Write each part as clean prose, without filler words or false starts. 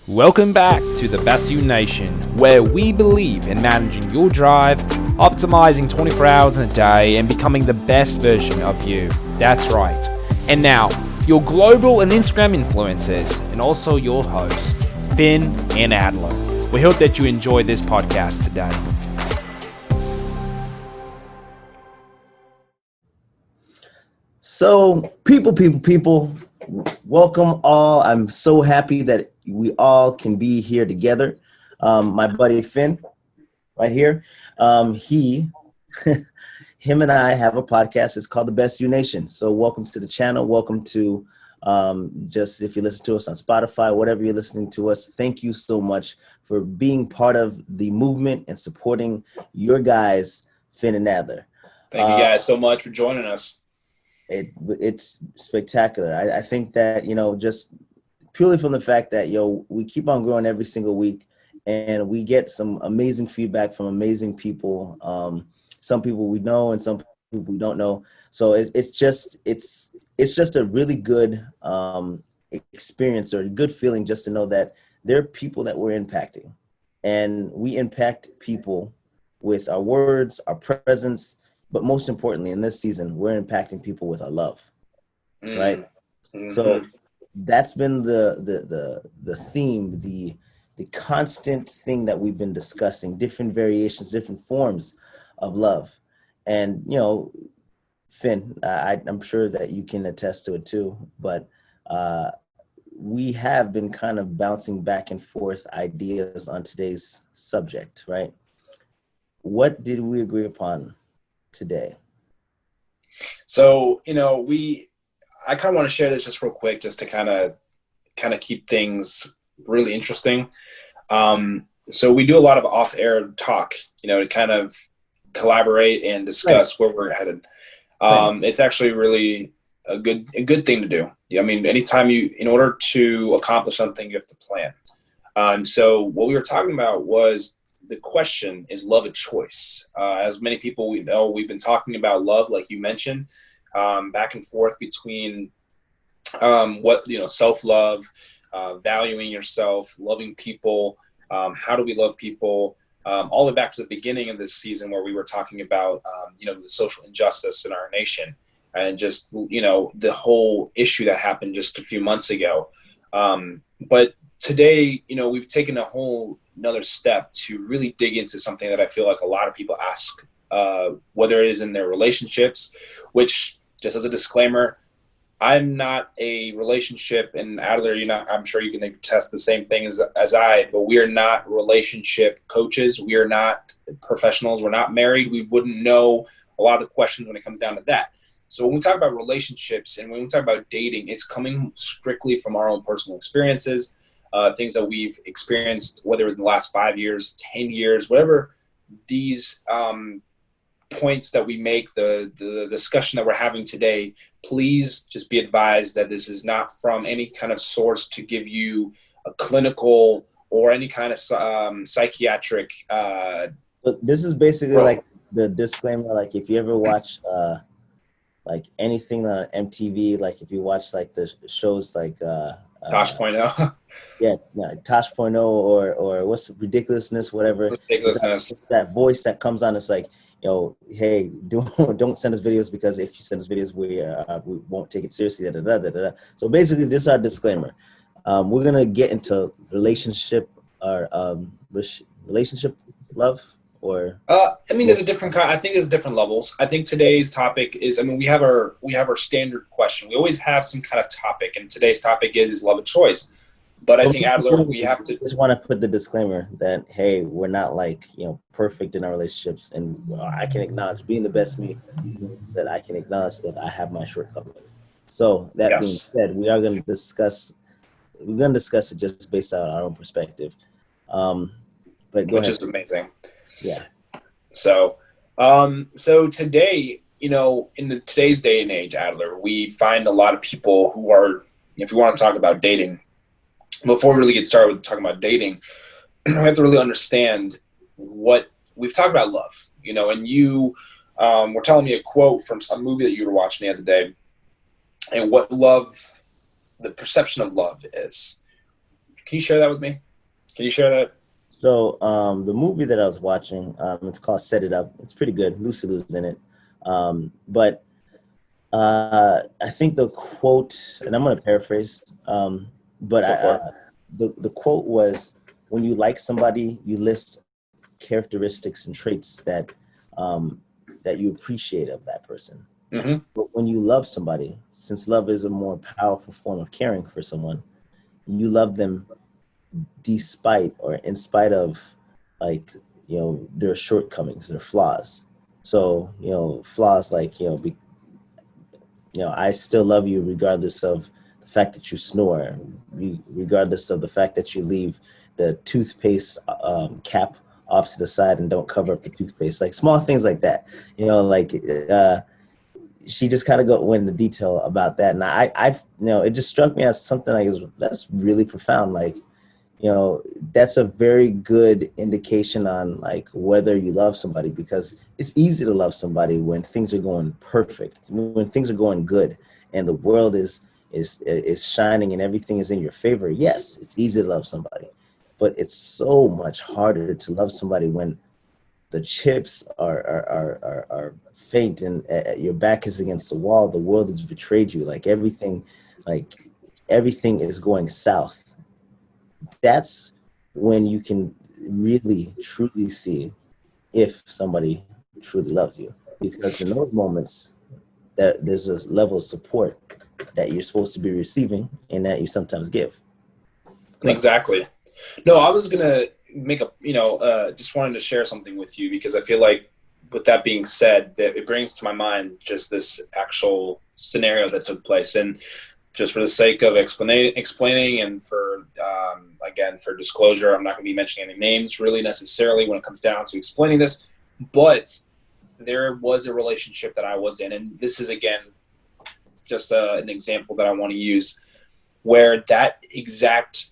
Welcome back to the Best You Nation, where we believe in managing your drive, optimizing 24 hours in a day, and becoming the best version of you. That's right. And now, your global and Instagram influencers, and also your hosts, Finn and Adler. We hope that you enjoy this podcast today. So, people, welcome all. I'm so happy that we all can be here together. My buddy Finn, right here, him and I have a podcast. It's called The Best You Nation. So welcome to the channel. Welcome to just if you listen to us on Spotify, whatever you're listening to us, thank you so much for being part of the movement and supporting your guys, Finn and Adler. Thank you guys so much for joining us. It's spectacular. I think that, just purely from the fact that, we keep on growing every single week and we get some amazing feedback from amazing people. Some people we know and some people we don't know. So it's just a really good experience or a good feeling just to know that there are people that we're impacting, and we impact people with our words, our presence. But most importantly, in this season, we're impacting people with our love, right? Mm-hmm. So that's been the theme, the constant thing that we've been discussing, different variations, different forms of love. And, Finn, I'm sure that you can attest to it too, but we have been kind of bouncing back and forth ideas on today's subject, right? What did we agree upon today? So, I kind of want to share this just real quick, just to kind of keep things really interesting. So we do a lot of off-air talk, to kind of collaborate and discuss where we're headed. It's actually really a good thing to do. I mean, anytime in order to accomplish something, you have to plan. So what we were talking about was, the question, is love a choice? As many people we know, we've been talking about love, like you mentioned, back and forth between self-love, valuing yourself, loving people, how do we love people, all the way back to the beginning of this season where we were talking about, the social injustice in our nation and just, the whole issue that happened just a few months ago. But today, we've taken another step to really dig into something that I feel like a lot of people ask, whether it is in their relationships, which, just as a disclaimer, I'm not a relationship, and Adler, I'm sure you can attest the same thing as I, but we are not relationship coaches. We are not professionals. We're not married. We wouldn't know a lot of the questions when it comes down to that. So when we talk about relationships and when we talk about dating, it's coming strictly from our own personal experiences, things that we've experienced, whether it was in the last 5 years, 10 years, whatever these points that we make, the discussion that we're having today, please just be advised that this is not from any kind of source to give you a clinical or any kind of psychiatric. But this is basically like the disclaimer, like if you ever watch like anything on MTV, like if you watch like the shows like Tosh.0. Yeah, Tosh.0 or what's ridiculousness, whatever. Ridiculousness. It's that voice that comes on. It's like, hey, don't send us videos, because if you send us videos, we won't take it seriously. Da, da, da, da, da. So basically, this is our disclaimer. We're gonna get into relationship love, or there's a different kind. I think there's different levels. I think today's topic is, we have our standard question. We always have some kind of topic, and today's topic is love a choice? But I think, Adler, we have to just want to put the disclaimer that, hey, we're not like, perfect in our relationships, and I can acknowledge, being the best me, that I can acknowledge that I have my shortcomings. So that being said, we're going to discuss it just based on our own perspective. Which is amazing. Yeah. So today, in today's day and age, Adler, we find a lot of people who are, if you want to talk about dating, before we really get started with talking about dating, we have to really understand what we've talked about love, and you were telling me a quote from a movie that you were watching the other day, and what love, the perception of love is. Can you share that with me? Can you share that? So the movie that I was watching, it's called Set It Up. It's pretty good. Lucy Liu's in it. But I think the quote, and I'm going to paraphrase, but Go for it. the quote was, when you like somebody, you list characteristics and traits that that you appreciate of that person. Mm-hmm. But when you love somebody, since love is a more powerful form of caring for someone, you love them despite or in spite of, like, their shortcomings, their flaws. So, flaws like, I still love you regardless of the fact that you snore, regardless of the fact that you leave the toothpaste cap off to the side and don't cover up the toothpaste, like small things like that. She just kind of went into detail about that, and it just struck me as something like, that's really profound. Like, that's a very good indication on, like, whether you love somebody, because it's easy to love somebody when things are going perfect, when things are going good, and the world is shining and everything is in your favor. Yes, it's easy to love somebody, but it's so much harder to love somebody when the chips are faint and your back is against the wall. The world has betrayed you. Like everything is going south. That's when you can really truly see if somebody truly loves you, because in those moments that there's a level of support that you're supposed to be receiving and that you sometimes give. Exactly. No, I was gonna make just wanted to share something with you, because I feel like, with that being said, that it brings to my mind just this actual scenario that took place. And just for the sake of explaining and for, again, for disclosure, I'm not going to be mentioning any names really necessarily when it comes down to explaining this, but there was a relationship that I was in, and this is, again, just an example that I want to use, where that exact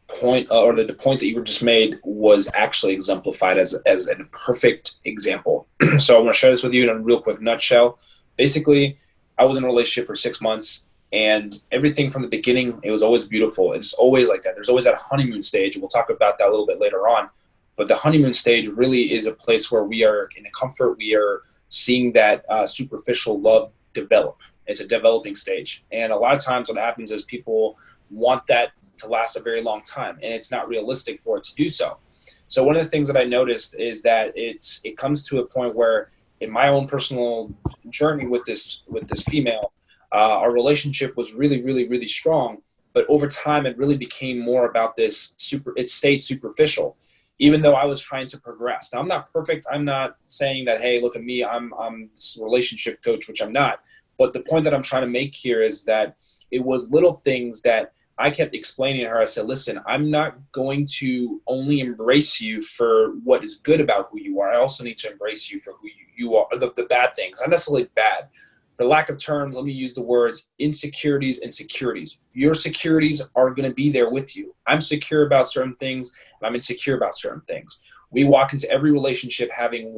point, or the point that you were just made, was actually exemplified as a perfect example. So I want to share this with you in a real quick nutshell. Basically, I was in a relationship for 6 months, and everything from the beginning, it was always beautiful. It's always like that. There's always that honeymoon stage, and we'll talk about that a little bit later on. But the honeymoon stage really is a place where we are in comfort. We are seeing that superficial love develop. It's a developing stage. And a lot of times what happens is people want that to last a very long time, and it's not realistic for it to do so. So one of the things that I noticed is that it comes to a point where, in my own personal journey with this female, our relationship was really, really, really strong. But over time, it really became more about this it stayed superficial, even though I was trying to progress. Now, I'm not perfect. I'm not saying that, hey, look at me, I'm this relationship coach, which I'm not. But the point that I'm trying to make here is that it was little things that I kept explaining to her. I said, listen, I'm not going to only embrace you for what is good about who you are. I also need to embrace you for who you are, the bad things, not necessarily bad. For lack of terms, let me use the words insecurities and securities. Your securities are going to be there with you. I'm secure about certain things, and I'm insecure about certain things. We walk into every relationship having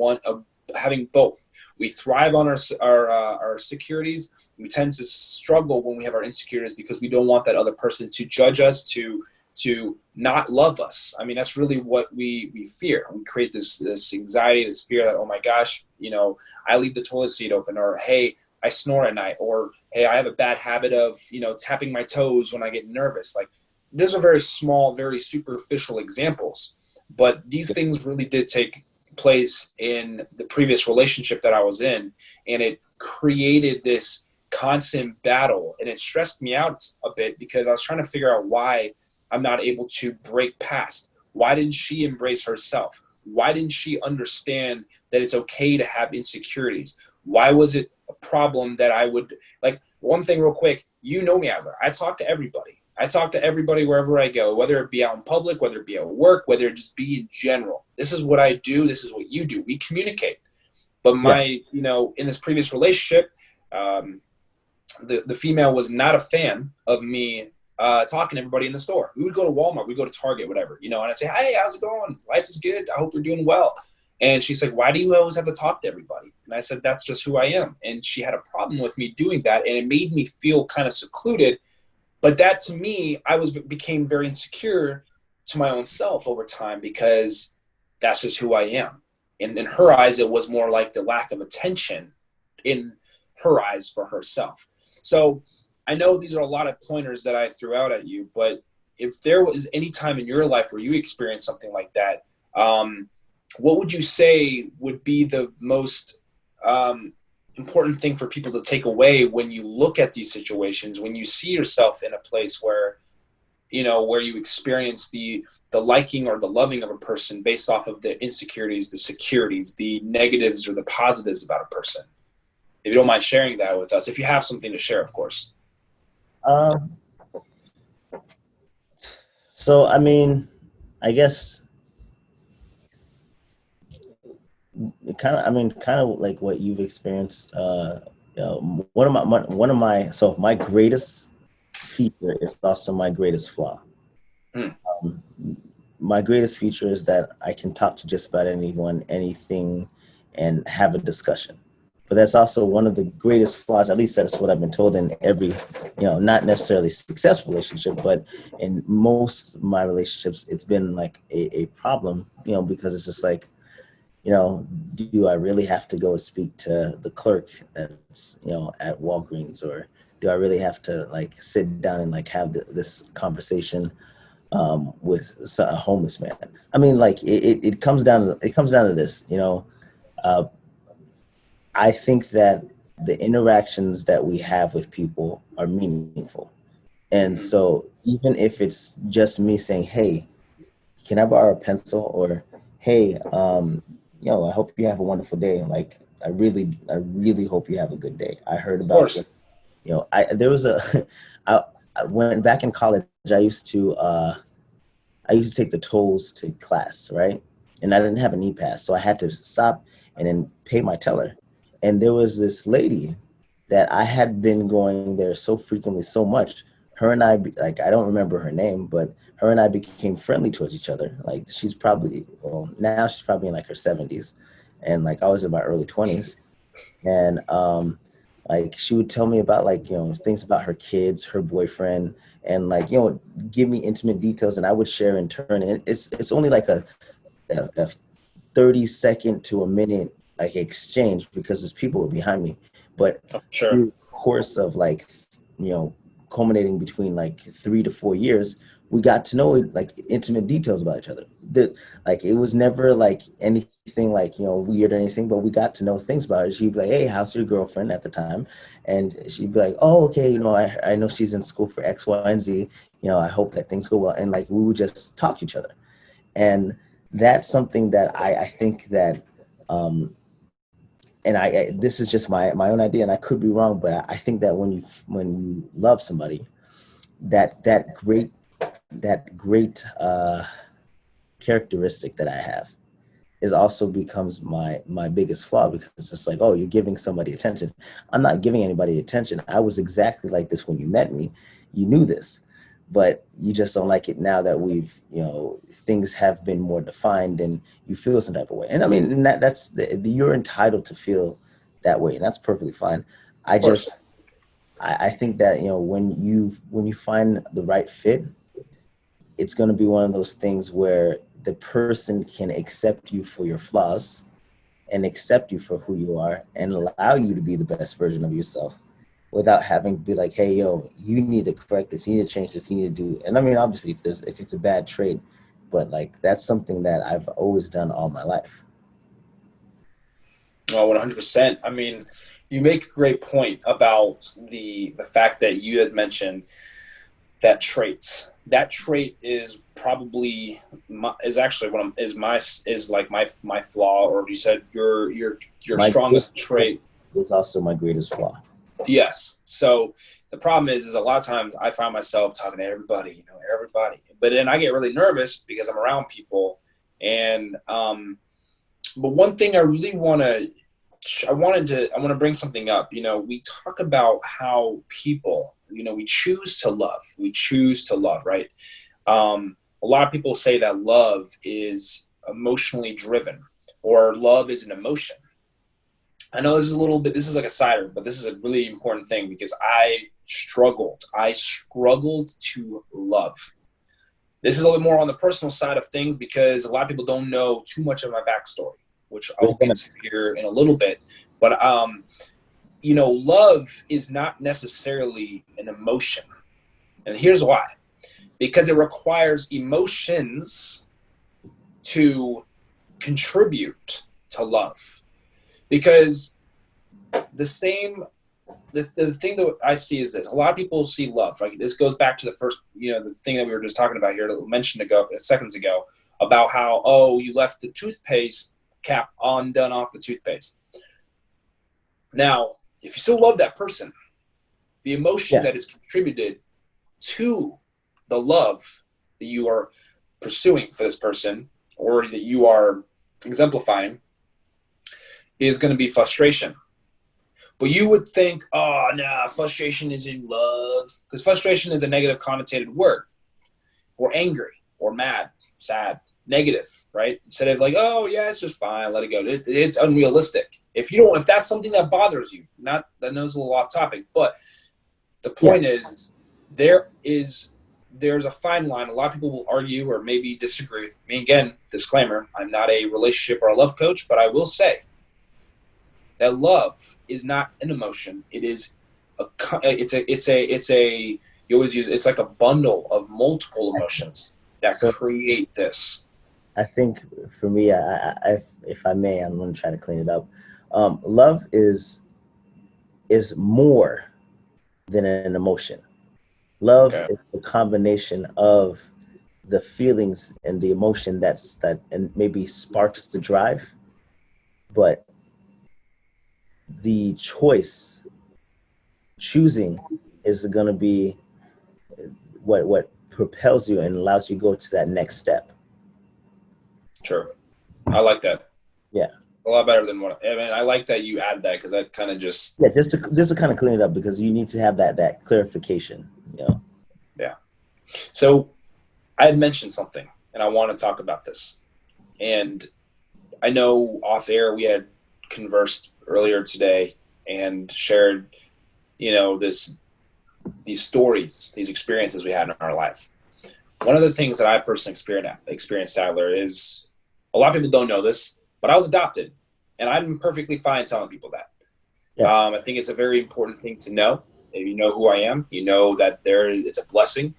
both. We thrive on our securities. We tend to struggle when we have our insecurities, because we don't want that other person to judge us, to not love us. I mean, that's really what we fear. We create this anxiety, this fear that, oh my gosh, I leave the toilet seat open, or hey, I snore at night, or hey, I have a bad habit of, tapping my toes when I get nervous. Like, those are very small, very superficial examples, but these things really did take place in the previous relationship that I was in, and it created this constant battle, and it stressed me out a bit, because I was trying to figure out why I'm not able to break past. Why didn't she embrace herself? Why didn't she understand that it's okay to have insecurities? Why was it a problem that I would, like, one thing real quick, me, Adler. I talk to everybody. I talk to everybody wherever I go, whether it be out in public, whether it be at work, whether it just be in general. This is what I do. This is what you do. We communicate. But in this previous relationship, the female was not a fan of me talking to everybody in the store. We would go to Walmart, we'd go to Target, whatever, and I'd say, hey, how's it going? Life is good. I hope you're doing well. And she's like, why do you always have to talk to everybody? And I said, that's just who I am. And she had a problem with me doing that, and it made me feel kind of secluded. But that to me, became very insecure to my own self over time, because that's just who I am. And in her eyes, it was more like the lack of attention in her eyes for herself. So I know these are a lot of pointers that I threw out at you, but if there was any time in your life where you experienced something like that, what would you say would be the most important thing for people to take away when you look at these situations, when you see yourself in a place where, where you experience the liking or the loving of a person based off of the insecurities, the securities, the negatives or the positives about a person? If you don't mind sharing that with us, if you have something to share, of course. So, I mean, I guess kind of like what you've experienced. So my greatest feature is also my greatest flaw. Hmm. My greatest feature is that I can talk to just about anyone, anything, and have a discussion. But that's also one of the greatest flaws, at least that's what I've been told in every, not necessarily successful relationship, but in most of my relationships, it's been like a problem, because it's just like, do I really have to go and speak to the clerk that's, at Walgreens, or do I really have to like sit down and like have this conversation with a homeless man? I mean, like it comes down to this, I think that the interactions that we have with people are meaningful. And so even if it's just me saying, hey, can I borrow a pencil? Or, hey, I hope you have a wonderful day. Like, I really hope you have a good day. I heard about, there was I went back in college. I used to take the tolls to class, right? And I didn't have an e-pass, so I had to stop and then pay my teller. And there was this lady that I had been going there so frequently, so much. Her and I, like, I don't remember her name, but her and I became friendly towards each other. Like, now she's probably in like her 70s, and like I was in my early 20s. And like she would tell me about like, things about her kids, her boyfriend, and like, give me intimate details, and I would share in turn. And it's only like a 30-second to a minute like exchange, because there's people behind me. But Sure. through the course of like, culminating between like 3 to 4 years, we got to know like intimate details about each other. Like it was never like anything like, weird or anything, but we got to know things about her. She'd be like, hey, how's your girlfriend at the time? And she'd be like, oh, okay, I know she's in school for X, Y, and Z. I hope that things go well. And like we would just talk to each other. And that's something that I think that and this is just my own idea, and I could be wrong, but I think that when you love somebody, that great characteristic that I have is also becomes my biggest flaw, because it's just like, oh, you're giving somebody attention. I'm not giving anybody attention. I was exactly like this when you met me. You knew this, but you just don't like it now that we've, things have been more defined and you feel some type of way. And I mean, you're entitled to feel that way, and that's perfectly fine. I think that, when you find the right fit, it's going to be one of those things where the person can accept you for your flaws and accept you for who you are and allow you to be the best version of yourself, without having to be like, hey, yo, you need to correct this, you need to change this, you need to do. And I mean, obviously, if it's a bad trait, but like that's something that I've always done all my life. Oh, 100%. I mean, you make a great point about the fact that you had mentioned that trait. That trait is probably actually my flaw, or you said your My strongest trait is also my greatest flaw. Yes. So the problem is a lot of times I find myself talking to everybody, but then I get really nervous because I'm around people. And, but one thing I really want to bring something up. We talk about how people, we choose to love, right? A lot of people say that love is emotionally driven, or love is an emotion. I know this is like a cider, but this is a really important thing, because I struggled. I struggled to love. This is a little bit more on the personal side of things because a lot of people don't know too much of my backstory, which I'll get to here in a little bit. But, love is not necessarily an emotion. And here's why. Because it requires emotions to contribute to love. Because the thing that I see is this. A lot of people see love. Like this goes back to the first, the thing that we were just talking about here, mentioned seconds ago, about how, you left the toothpaste cap undone off the toothpaste. Now, if you still love that person, the emotion that is contributed to the love that you are pursuing for this person or that you are exemplifying is going to be frustration. But you would think, frustration is in love, because frustration is a negative connotated word, or angry, or mad, sad, negative, right? Instead of like, it's just fine, let it go. It's unrealistic. If that's something that bothers you, I know it's a little off topic, but the point is there's a fine line. A lot of people will argue or maybe disagree with me. Again, disclaimer, I'm not a relationship or a love coach, but I will say that love is not an emotion. It is it's like a bundle of multiple emotions that create this. I think for me, I if I may, I'm going to try to clean it up. Love is more than an emotion. Love is a combination of the feelings and the emotion that and maybe sparks the drive, but the choosing is going to be what propels you and allows you to go to that next step. Sure. I like that. Yeah. A lot better than I like that you add that because that kind of just to kind of clean it up because you need to have that clarification. Yeah. So I had mentioned something and I want to talk about this. And I know off air we had conversed earlier today and shared, these stories, these experiences we had in our life. One of the things that I personally experienced, Adler, is a lot of people don't know this, but I was adopted, and I'm perfectly fine telling people that. Yeah. I think it's a very important thing to know. If you know who I am, you know that it's a blessing.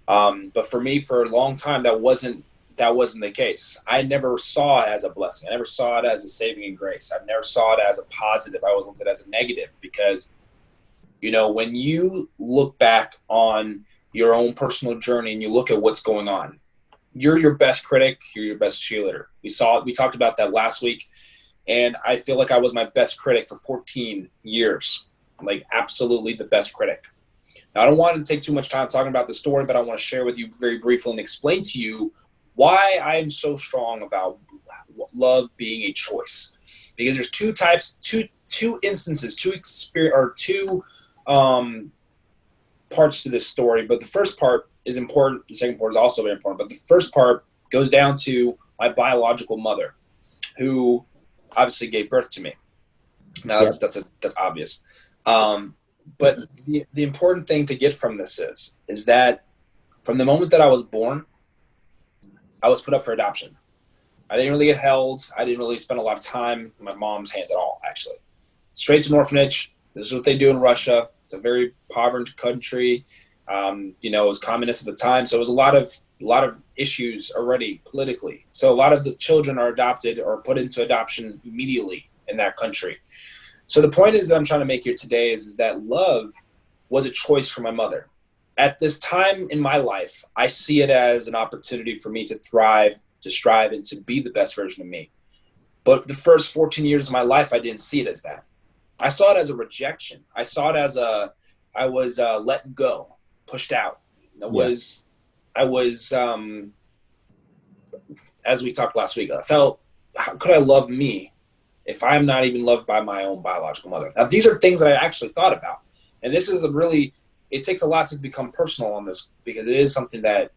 But for me, for a long time, that wasn't the case. I never saw it as a blessing. I never saw it as a saving grace. I never saw it as a positive. I always looked at it as a negative because, when you look back on your own personal journey and you look at what's going on, you're your best critic. You're your best cheerleader. We talked about that last week. And I feel like I was my best critic for 14 years, like absolutely the best critic. Now, I don't want to take too much time talking about the story, but I want to share with you very briefly and explain to you why I am so strong about love being a choice. Because there's two types, two instances, two parts to this story. But the first part is important. The second part is also very important. But the first part goes down to my biological mother, who obviously gave birth to me. Now that's obvious. But the important thing to get from this is that from the moment that I was born, I was put up for adoption. I didn't really get held. I didn't really spend a lot of time in my mom's hands at all, actually. Straight to an orphanage. This is what they do in Russia. It's a very impoverished country. It was communist at the time, so it was a lot of issues already politically. So a lot of the children are adopted or put into adoption immediately in that country. So the point is that I'm trying to make here today is that love was a choice for my mother. At this time in my life, I see it as an opportunity for me to thrive, to strive, and to be the best version of me. But the first 14 years of my life, I didn't see it as that. I saw it as a rejection. I saw it as I was let go, pushed out. I was, as we talked last week, I felt, how could I love me if I'm not even loved by my own biological mother? Now, these are things that I actually thought about. And this is it takes a lot to become personal on this because it is something that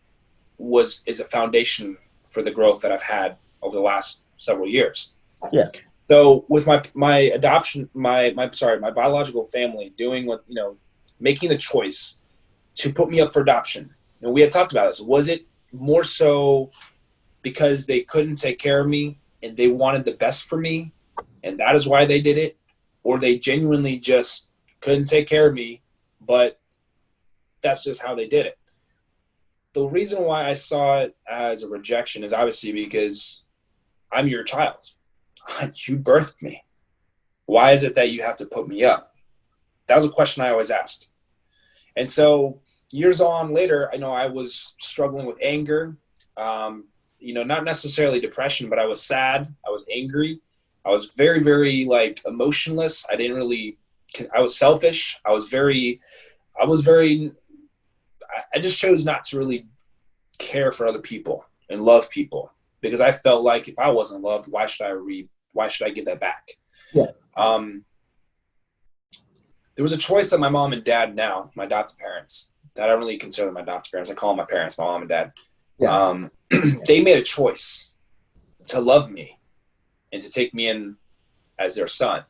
is a foundation for the growth that I've had over the last several years. Yeah. So with my adoption, my biological family doing what, making the choice to put me up for adoption. And we had talked about this. Was it more so because they couldn't take care of me and they wanted the best for me, and that is why they did it? Or they genuinely just couldn't take care of me, but that's just how they did it? The reason why I saw it as a rejection is obviously because I'm your child. You birthed me. Why is it that you have to put me up? That was a question I always asked. And so years on later, I know I was struggling with anger, not necessarily depression, but I was sad. I was angry. I was very, very emotionless. I was selfish. I just chose not to really care for other people and love people, because I felt like if I wasn't loved, why should I give that back? Yeah. There was a choice that my mom and dad, now my adopted parents, that I don't really consider my adopted parents, I call them my parents, my mom and dad. Yeah. They made a choice to love me and to take me in as their son,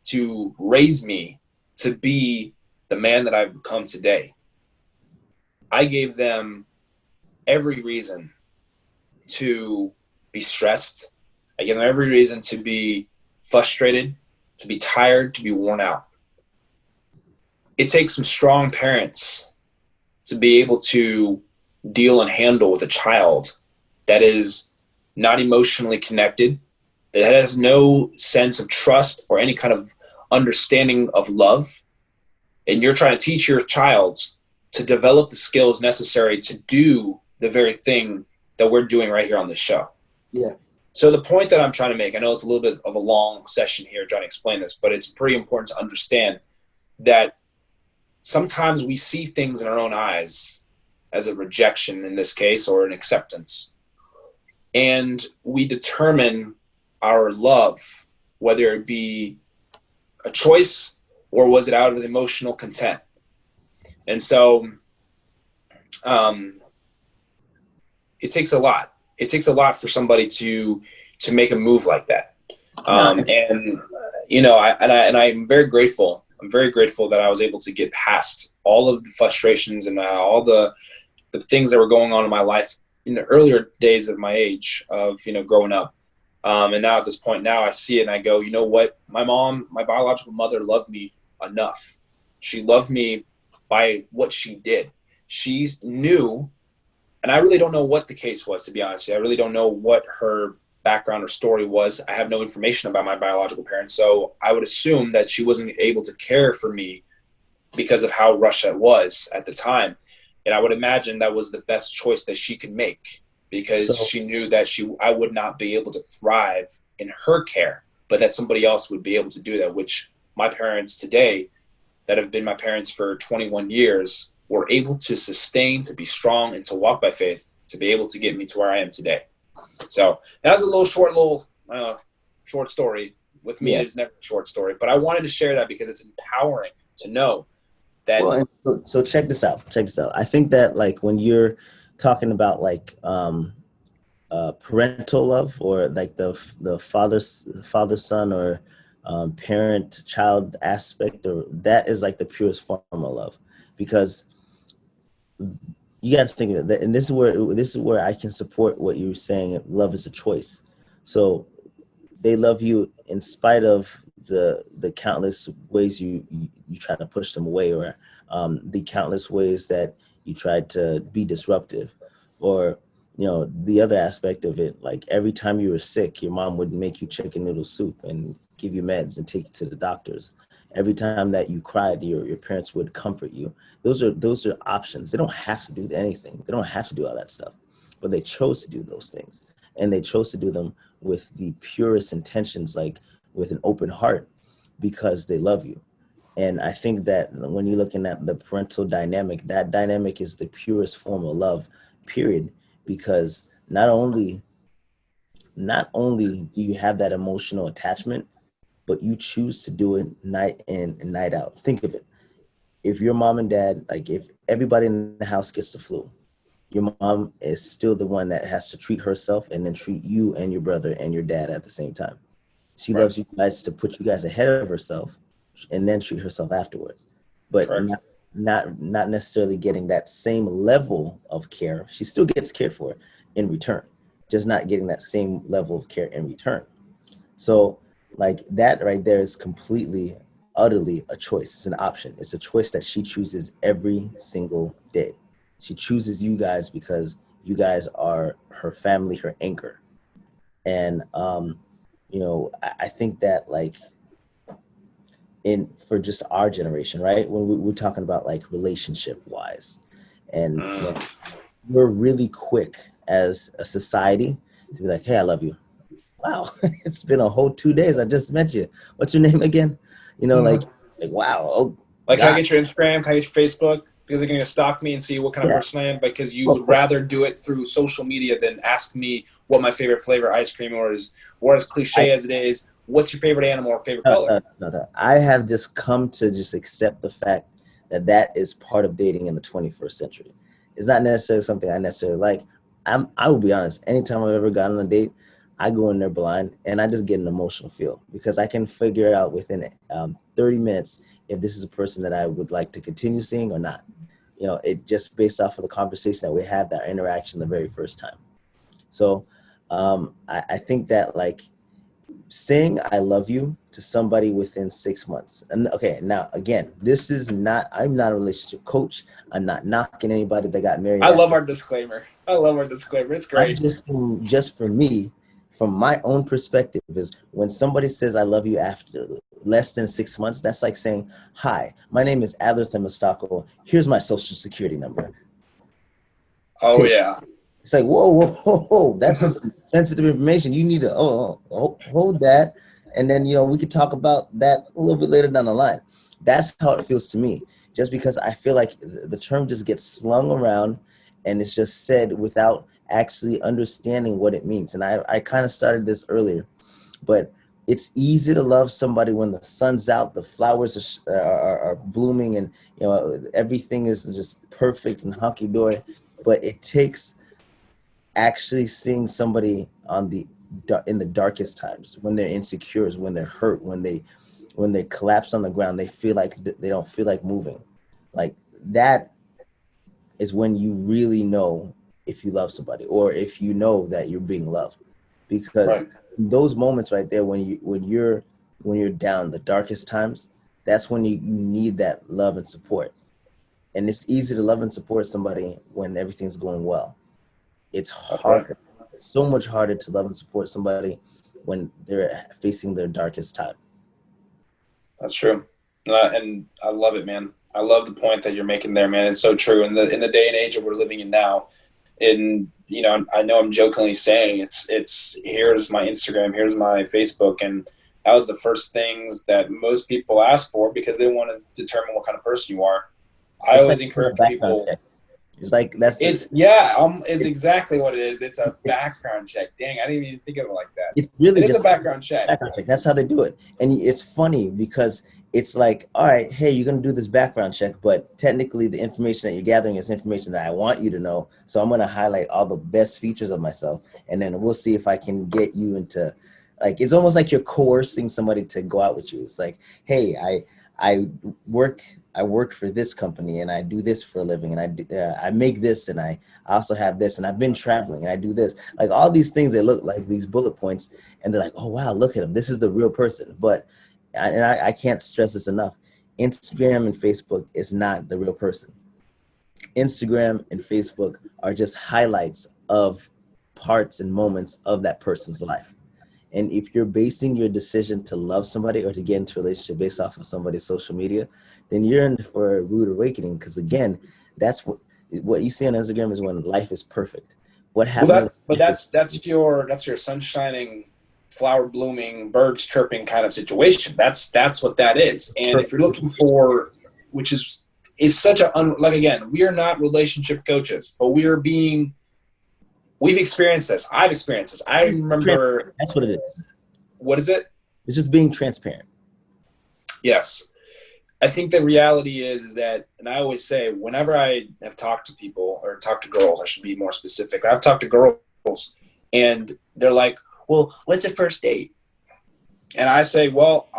to raise me to be the man that I've become today. I gave them every reason to be stressed. I gave them every reason to be frustrated, to be tired, to be worn out. It takes some strong parents to be able to deal and handle with a child that is not emotionally connected, that has no sense of trust or any kind of understanding of love. And you're trying to teach your child to develop the skills necessary to do the very thing that we're doing right here on this show. Yeah. So the point that I'm trying to make, I know it's a little bit of a long session here trying to explain this, but it's pretty important to understand that sometimes we see things in our own eyes as a rejection in this case, or an acceptance. And we determine our love, whether it be a choice or was it out of emotional content. And so it takes a lot. It takes a lot for somebody to make a move like that. I'm very grateful. I'm very grateful that I was able to get past all of the frustrations and all the things that were going on in my life in the earlier days of my age of, growing up. And now at this point now I see it and I go, you know what? My biological mother loved me enough. She loved me by what she did. She knew, and I really don't know what the case was, to be honest. I really don't know what her background or story was. I have no information about my biological parents. So I would assume that she wasn't able to care for me because of how rushed I was at the time. And I would imagine that was the best choice that she could make, because she knew that I would not be able to thrive in her care, but that somebody else would be able to do that, which my parents today, that have been my parents for 21 years, were able to sustain, to be strong, and to walk by faith, to be able to get me to where I am today. So that was a little short story. With me, It's never a short story, but I wanted to share that because it's empowering to know that. Well, so check this out. I think that when you're talking about parental love, or the father son, or parent child aspect, or that is the purest form of love, because you got to think of it. And this is where I can support what you're saying. Love is a choice. So they love you in spite of the countless ways you try to push them away, or the countless ways that you tried to be disruptive, or the other aspect of it, every time you were sick, your mom would make you chicken noodle soup and give you meds and take you to the doctors. Every time that you cried, your parents would comfort you. Those are options. They don't have to do anything. They don't have to do all that stuff, but they chose to do those things, and they chose to do them with the purest intentions, with an open heart, because they love you. And I think that when you're looking at the parental dynamic, that dynamic is the purest form of love, period. Because not only do you have that emotional attachment, but you choose to do it night in and night out. Think of it. If your mom and dad, if everybody in the house gets the flu, your mom is still the one that has to treat herself and then treat you and your brother and your dad at the same time. She loves you guys to put you guys ahead of herself and then treat herself afterwards. but Correct. not necessarily getting that same level of care. She still gets cared for in return, just not getting that same level of care in return. So like that right there is completely, utterly a choice. It's an option. It's a choice that she chooses every single day. She chooses you guys because you guys are her family, her anchor. And I think that like in for just our generation, right? When we're talking about like relationship wise, and we're really quick as a society to be like, "Hey, I love you." Wow, it's been a whole 2 days. I just met you. What's your name again? Like wow. Oh Like, can I God. get your Instagram? Can I get your Facebook? Because they're going to stalk me and see what kind of Yeah. person I am. Because you would rather do it through social media than ask me what my favorite flavor ice cream is, or as cliche as it is, what's your favorite animal or favorite color? No. I have just come to just accept the fact that that is part of dating in the 21st century. It's not necessarily something I necessarily like. I will be honest. Anytime I've ever gotten on a date, I go in there blind and I just get an emotional feel because I can figure out within 30 minutes if this is a person that I would like to continue seeing or not. It just based off of the conversation that we have, that interaction the very first time. So I think that like saying I love you to somebody within 6 months. And okay, now again, I'm not a relationship coach. I'm not knocking anybody that got married. I love our disclaimer. It's I'm great. just for me, from my own perspective, is when somebody says I love you after less than 6 months, that's like saying, "Hi, my name is Adler Themistockel. Here's my social security number." Oh, yeah. It's like, whoa, that's sensitive information. You need to hold that. And then, we could talk about that a little bit later down the line. That's how it feels to me. Just because I feel like the term just gets slung around and it's just said without actually understanding what it means. And I kind of started this earlier, but it's easy to love somebody when the sun's out, the flowers are blooming, and everything is just perfect and hunky-dory. But it takes actually seeing somebody in the darkest times, when they're insecure, when they're hurt, when they collapse on the ground, they feel like they don't feel like moving. Like that is when you really know if you love somebody or if you know that you're being loved, because Right. those moments right there when you're down, the darkest times, that's when you need that love and support. And it's easy to love and support somebody when everything's going well. It's Right. harder, so much harder to love and support somebody when they're facing their darkest time. That's true. And I love it, man. I love the point that you're making there, man. It's so true. In the day and age that we're living in now, I know I'm jokingly saying it's here's my Instagram, here's my Facebook, and that was the first things that most people ask for because they want to determine what kind of person you are. I It's always like a encourage background people. check. It's like that's It's exactly what it is. It's a background check. Dang, I didn't even think of it like that. it's really It is a just background check. background check. That's how they do it. And it's funny because it's like, all right, hey, you're going to do this background check, but technically the information that you're gathering is information that I want you to know. So I'm going to highlight all the best features of myself, and then we'll see if I can get you into, like, it's almost like you're coercing somebody to go out with you. It's like, hey, I work for this company and I do this for a living, and I make this, and I also have this, and I've been traveling and I do this. Like all these things, they look like these bullet points, and they're like, oh wow, look at him. This is the real person. But I can't stress this enough. Instagram and Facebook is not the real person. Instagram and Facebook are just highlights of parts and moments of that person's life. And if you're basing your decision to love somebody or to get into a relationship based off of somebody's social media, then you're in for a rude awakening. Because again, that's what you see on Instagram is when life is perfect. What happens? That's your sun shining, flower blooming, birds chirping kind of situation. That's what that is. And if you're looking for, which is such like again, we are not relationship coaches, but we've experienced this. I've experienced this. I remember. That's what it is. What is it? It's just being transparent. Yes. I think the reality is that, and I always say, whenever I have talked to people or talked to girls, I should be more specific. I've talked to girls and they're like, well, what's your first date? And I say, well,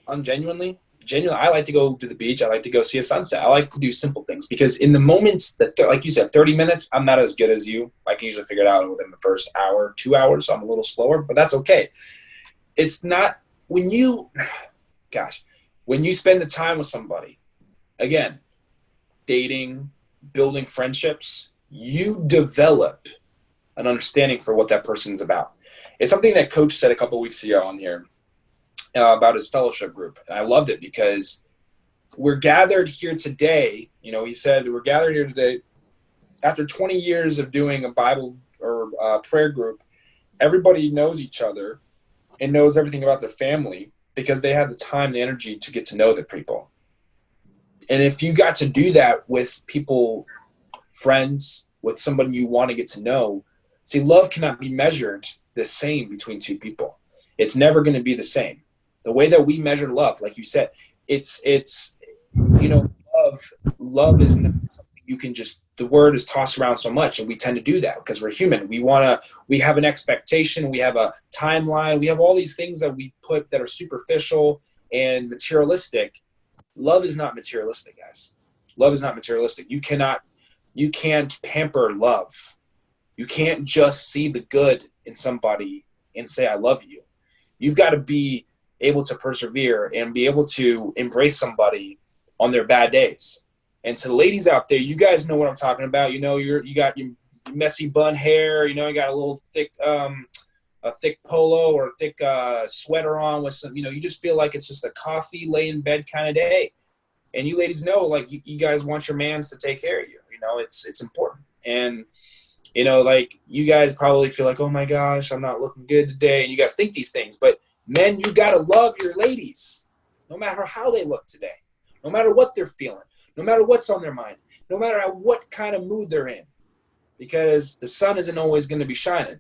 I'm genuinely, genuinely, I like to go to the beach. I like to go see a sunset. I like to do simple things because in the moments that, like you said, 30 minutes, I'm not as good as you. I can usually figure it out within the first hour, 2 hours. So I'm a little slower, but that's okay. It's not when you, when you spend the time with somebody, again, dating, building friendships, you develop an understanding for what that person's about. It's something that Coach said a couple of weeks ago on here about his fellowship group. And I loved it because we're gathered here today. You know, he said, we're gathered here today after 20 years of doing a Bible or prayer group. Everybody knows each other and knows everything about their family because they have the time, the energy to get to know the people. And if you got to do that with people, friends, with somebody you want to get to know, see, love cannot be measured the same between two people. It's never going to be the same. The way that we measure love, like you said, it's you know, love is not something you can just, the word is tossed around so much, and we tend to do that because we're human. We have an expectation, we have a timeline, we have all these things that we put that are superficial and materialistic. Love is not materialistic, guys. Love is not materialistic. You can't pamper love. You can't just see the good in somebody and say, I love you. You've got to be able to persevere and be able to embrace somebody on their bad days. And to the ladies out there, you guys know what I'm talking about. You know, you got your messy bun hair, you know, you got a little thick, a thick polo or a thick sweater on with some, you know, you just feel like it's just a coffee, lay in bed kind of day. And you ladies know, like, you guys want your mans to take care of you. You know, it's important. And, you know, like, you guys probably feel like, oh my gosh, I'm not looking good today. And you guys think these things, but men, you got to love your ladies no matter how they look today, no matter what they're feeling, no matter what's on their mind, no matter what kind of mood they're in, because the sun isn't always going to be shining.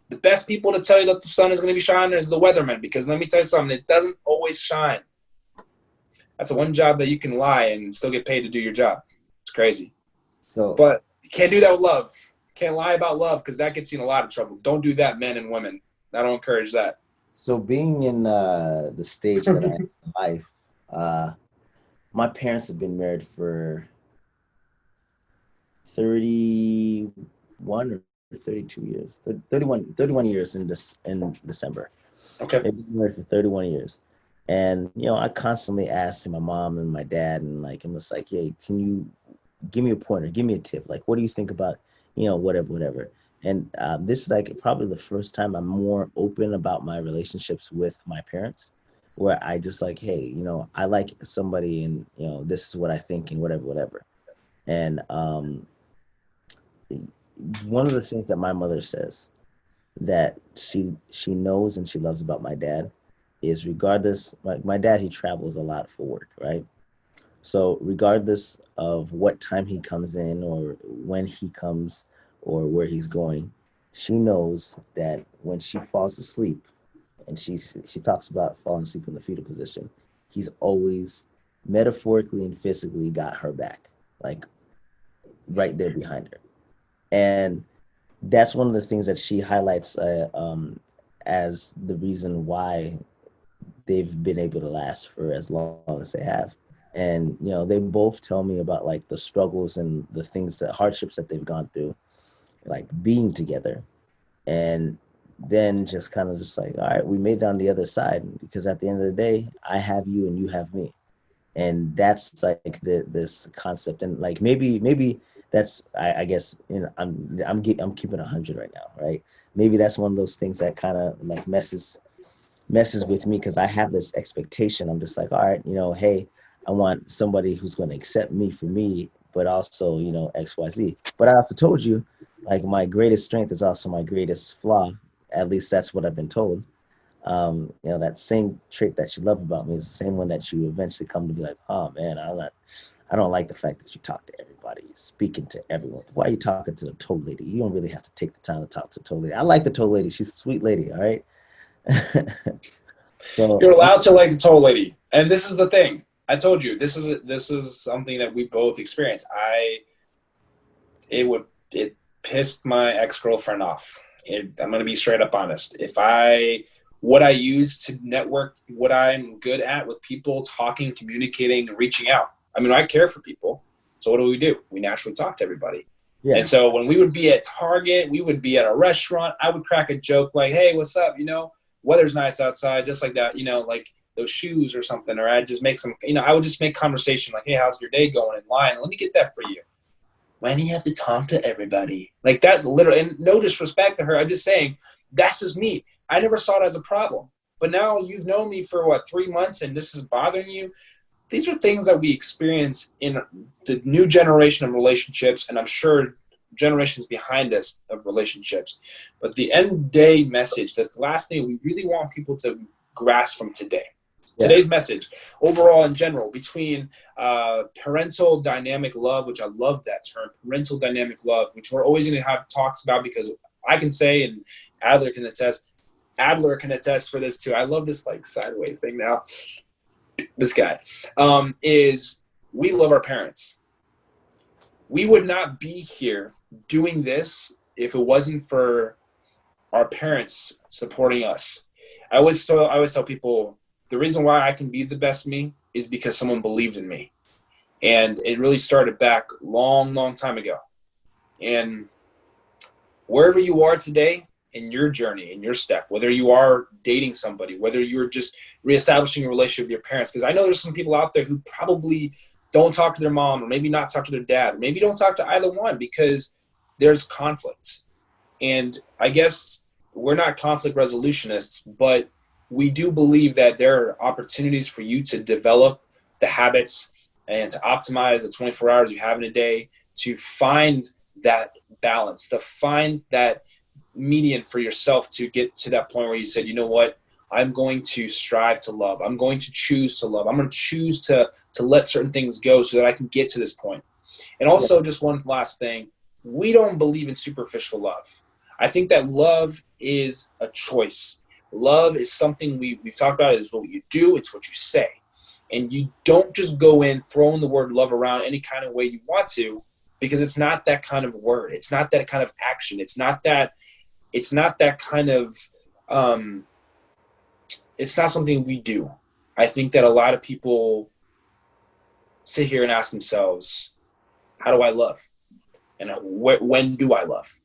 The best people to tell you that the sun is going to be shining is the weatherman, because let me tell you something, it doesn't always shine. That's the one job that you can lie and still get paid to do your job. It's crazy. But you can't do that with love. You can't lie about love because that gets you in a lot of trouble. Don't do that, men and women. I don't encourage that. So being in the stage that I'm in life, my parents have been married for 31 or 32 years. 31 years in December. Okay. They've been married for 31 years. And, you know, I constantly ask my mom and my dad, and like, I'm just like, hey, can you give me a pointer, give me a tip? Like, what do you think about, you know, whatever. And this is like probably the first time I'm more open about my relationships with my parents, where I just like, hey, you know, I like somebody and, you know, this is what I think and whatever. And one of the things that my mother says that she knows and she loves about my dad is, regardless, like my dad, he travels a lot for work, right? So regardless of what time he comes in or when he comes or where he's going, she knows that when she falls asleep, and she talks about falling asleep in the fetal position, he's always metaphorically and physically got her back, like right there behind her. And that's one of the things that she highlights as the reason why they've been able to last for as long as they have. And, you know, they both tell me about like the struggles and the things, the hardships that they've gone through, like being together. And then just kind of just like, all right, we made it on the other side, because at the end of the day, I have you and you have me. And that's like this concept. And like, maybe that's, I guess, you know, I'm keeping 100 right now, right? Maybe that's one of those things that kind of like messes with me, because I have this expectation. I'm just like, all right, you know, hey, I want somebody who's going to accept me for me, but also, you know, XYZ. But I also told you, like, my greatest strength is also my greatest flaw. At least that's what I've been told. You know, that same trait that you love about me is the same one that you eventually come to be like, oh man, I don't like the fact that you talk to everybody, speaking to everyone. Why are you talking to the toll lady? You don't really have to take the time to talk to the toll lady. I like the toll lady. She's a sweet lady, all right? So you're allowed to like the toll lady. And this is the thing. I told you, this is something that we both experienced. It pissed my ex-girlfriend off. I'm going to be straight up honest. If I what I use to network, what I'm good at with people, talking, communicating, and reaching out. I mean, I care for people. So what do? We naturally talk to everybody. Yeah. And so when we would be at Target, we would be at a restaurant, I would crack a joke like, hey, what's up? Weather's nice outside, just like that, like those shoes or something. Or I'd just make some, I would just make conversation like, hey, how's your day going in line? Let me get that for you. Why do you have to talk to everybody? Like, that's literally, and no disrespect to her. I'm just saying, that's just me. I never saw it as a problem. But now you've known me for 3 months and this is bothering you. These are things that we experience in the new generation of relationships, and I'm sure generations behind us of relationships. But the end day message, the last thing we really want people to grasp from today's message overall in general, between parental dynamic love, which I love that term, parental dynamic love, which we're always going to have talks about, because I can say, and Adler can attest for this too. I love this like sideways thing now. This guy is, we love our parents. We would not be here doing this if it wasn't for our parents supporting us. I always tell people, the reason why I can be the best me is because someone believed in me. And it really started back long, long time ago. And wherever you are today in your journey, in your step, whether you are dating somebody, whether you're just reestablishing a relationship with your parents, because I know there's some people out there who probably don't talk to their mom, or maybe not talk to their dad, or maybe don't talk to either one because there's conflicts. And I guess we're not conflict resolutionists, but we do believe that there are opportunities for you to develop the habits and to optimize the 24 hours you have in a day, to find that balance, to find that median for yourself, to get to that point where you said, you know what, I'm going to strive to love. I'm going to choose to love. I'm going to choose to let certain things go so that I can get to this point. And also, just one last thing, we don't believe in superficial love. I think that love is a choice. Love is something we've talked about. It's what you do. It's what you say. And you don't just go in throwing the word love around any kind of way you want to, because it's not that kind of word. It's not that kind of action. It's not that kind of, it's not something we do. I think that a lot of people sit here and ask themselves, how do I love? And when do I love?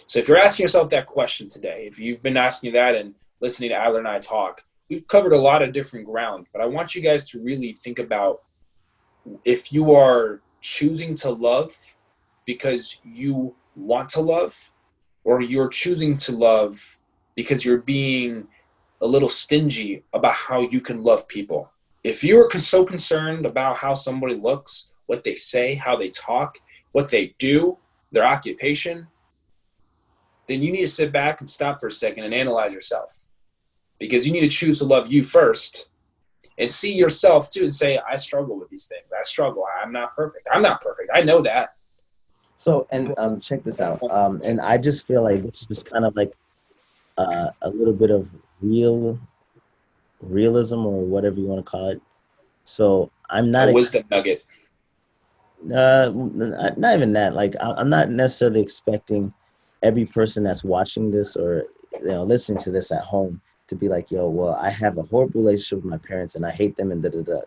So if you're asking yourself that question today, if you've been asking that and listening to Adler and I talk, we've covered a lot of different ground, but I want you guys to really think about if you are choosing to love because you want to love, or you're choosing to love because you're being a little stingy about how you can love people. If you're so concerned about how somebody looks, what they say, how they talk, what they do, their occupation, then you need to sit back and stop for a second and analyze yourself. Because you need to choose to love you first and see yourself too and say, I struggle with these things. I struggle. I'm not perfect. I know that. So, and check this out. And I just feel like this is just kind of like a little bit of realism, or whatever you want to call it. So I'm not a wisdom nugget. Not even that. Like, I'm not necessarily expecting every person that's watching this or listening to this at home to be like, yo, well, I have a horrible relationship with my parents and I hate them and da-da-da.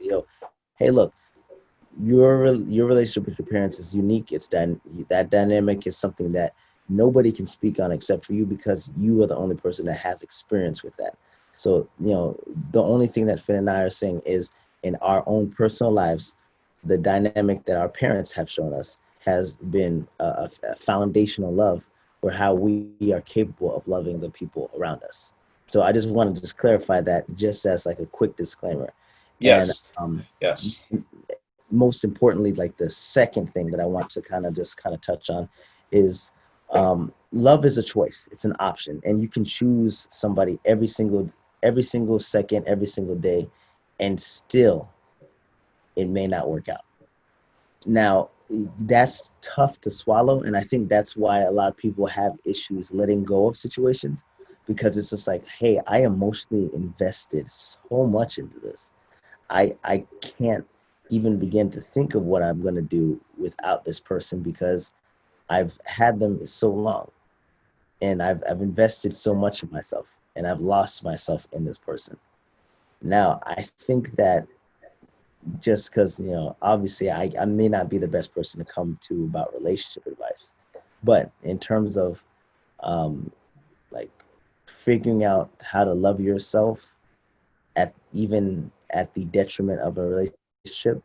Hey, look, your relationship with your parents is unique. It's that dynamic is something that nobody can speak on except for you, because you are the only person that has experience with that. So, the only thing that Finn and I are saying is, in our own personal lives, the dynamic that our parents have shown us has been a foundational love for how we are capable of loving the people around us. So I just wanted to clarify that, just as like a quick disclaimer. Yes. And yes. Most importantly, like the second thing that I want to kind of touch on is love is a choice. It's an option, and you can choose somebody every single second, every single day, and still it may not work out. Now, that's tough to swallow, and I think that's why a lot of people have issues letting go of situations, because it's just like, hey, I emotionally invested so much into this. I can't even begin to think of what I'm going to do without this person, because I've had them so long and I've invested so much of myself. and I've lost myself in this person. Now, I think that just because, obviously I may not be the best person to come to about relationship advice, but in terms of um, like figuring out how to love yourself at even at the detriment of a relationship,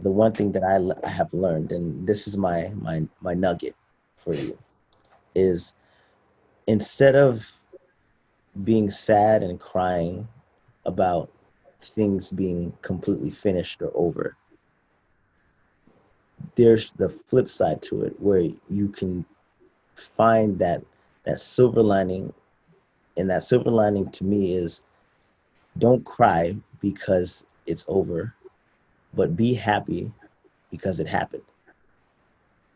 the one thing that I have learned, and this is my nugget for you, is instead of being sad and crying about things being completely finished or over, there's the flip side to it where you can find that silver lining. And that silver lining to me is, don't cry because it's over, but be happy because it happened.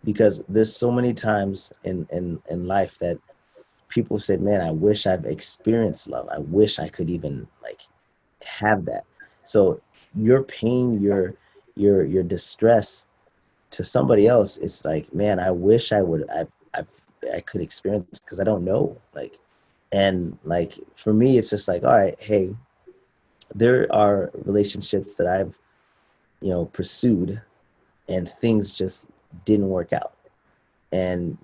Because there's so many times in life that people said, man, I wish I've experienced love. I wish I could even like have that. So your pain, your distress to somebody else, it's like, man, I wish I could experience, because I don't know. Like, and like for me, it's just like, all right, hey, there are relationships that I've, pursued, and things just didn't work out. And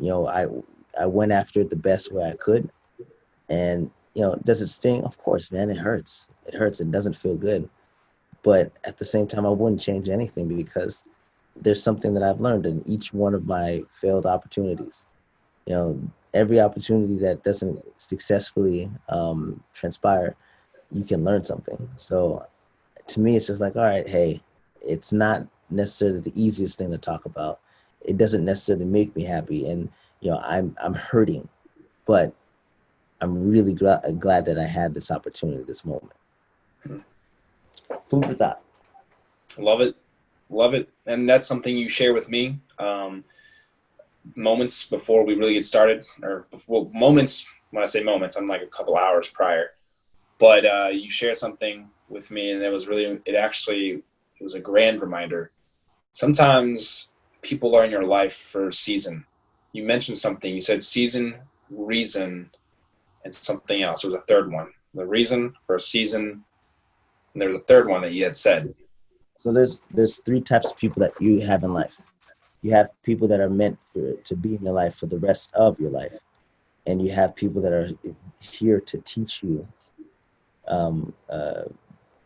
I went after it the best way I could. And does it sting? Of course, man, it hurts. It hurts. It doesn't feel good. But at the same time, I wouldn't change anything, because there's something that I've learned in each one of my failed opportunities. Every opportunity that doesn't successfully transpire, you can learn something. So to me, it's just like, all right, hey, it's not necessarily the easiest thing to talk about. It doesn't necessarily make me happy, and I'm hurting, but I'm really glad that I had this opportunity, this moment. Food for thought. Love it. Love it. And that's something you share with me. Moments before we really get started, or before, moments, when I say moments, I'm like a couple hours prior. But you share something with me, and it was a grand reminder. Sometimes people are in your life for a season. You mentioned something. You said season, reason, and something else. There was a third one. The reason for a season, and there's a third one that you had said. So there's three types of people that you have in life. You have people that are meant to be in your life for the rest of your life, and you have people that are here to teach you, um, uh,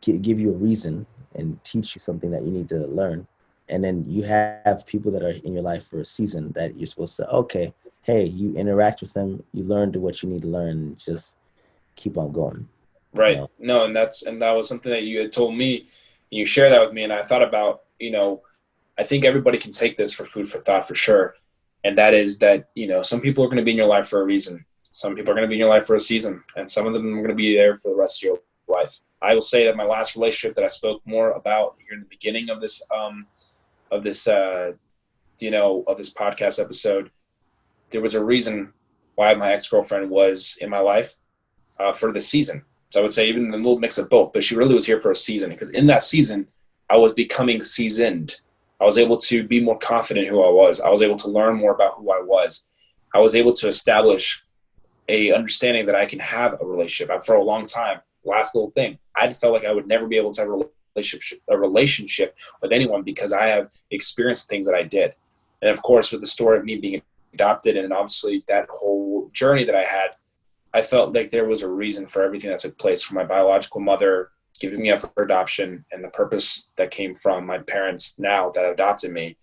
give you a reason and teach you something that you need to learn. And then you have people that are in your life for a season that you're supposed to, okay, hey, you interact with them, you learned what you need to learn, and just keep on going. Right. No, and that was something that you had told me. You share that with me, and I thought about, I think everybody can take this for food for thought for sure. And that is that, some people are going to be in your life for a reason. Some people are going to be in your life for a season, and some of them are going to be there for the rest of your life. I will say that my last relationship that I spoke more about here in the beginning of this, of this podcast episode, there was a reason why my ex-girlfriend was in my life for the season. So I would say even a little mix of both, but she really was here for a season, because in that season, I was becoming seasoned. I was able to be more confident in who I was. I was able to learn more about who I was. I was able to establish a understanding that I can have a relationship. For a long time, last little thing, I felt like I would never be able to have a relationship with anyone, because I have experienced things that I did. And of course, with the story of me being adopted, and obviously that whole journey that I had, I felt like there was a reason for everything that took place, for my biological mother giving me up for adoption, and the purpose that came from my parents now that adopted me,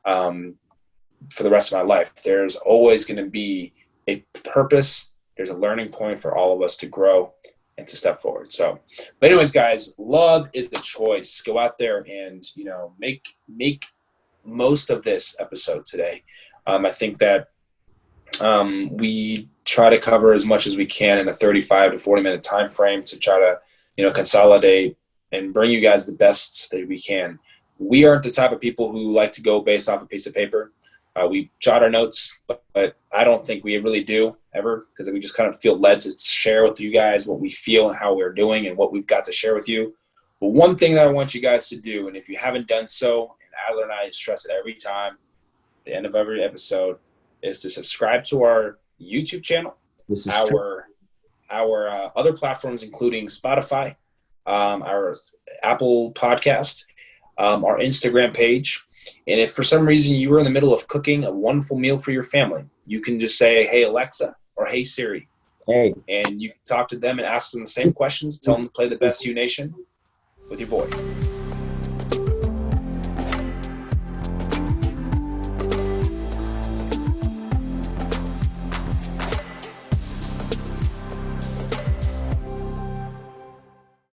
for the rest of my life. There's always going to be a purpose. There's a learning point for all of us to grow and to step forward. So, but anyways, guys, love is the choice. Go out there and, make most of this episode today. I think that we try to cover as much as we can in a 35 to 40 minute time frame to try to, consolidate and bring you guys the best that we can. We aren't the type of people who like to go based off a piece of paper. We jot our notes, but I don't think we really do ever, because we just kind of feel led to share with you guys what we feel and how we're doing and what we've got to share with you. But one thing that I want you guys to do, and if you haven't done so, and Adler and I stress it every time, at the end of every episode, is to subscribe to our YouTube channel, This is our true. our other platforms, including Spotify, our Apple podcast, our Instagram page. And if for some reason you were in the middle of cooking a wonderful meal for your family, you can just say, "Hey, Alexa," or "Hey, Siri." Hey. And you can talk to them and ask them the same questions. Tell them to play the Best You Nation with your boys.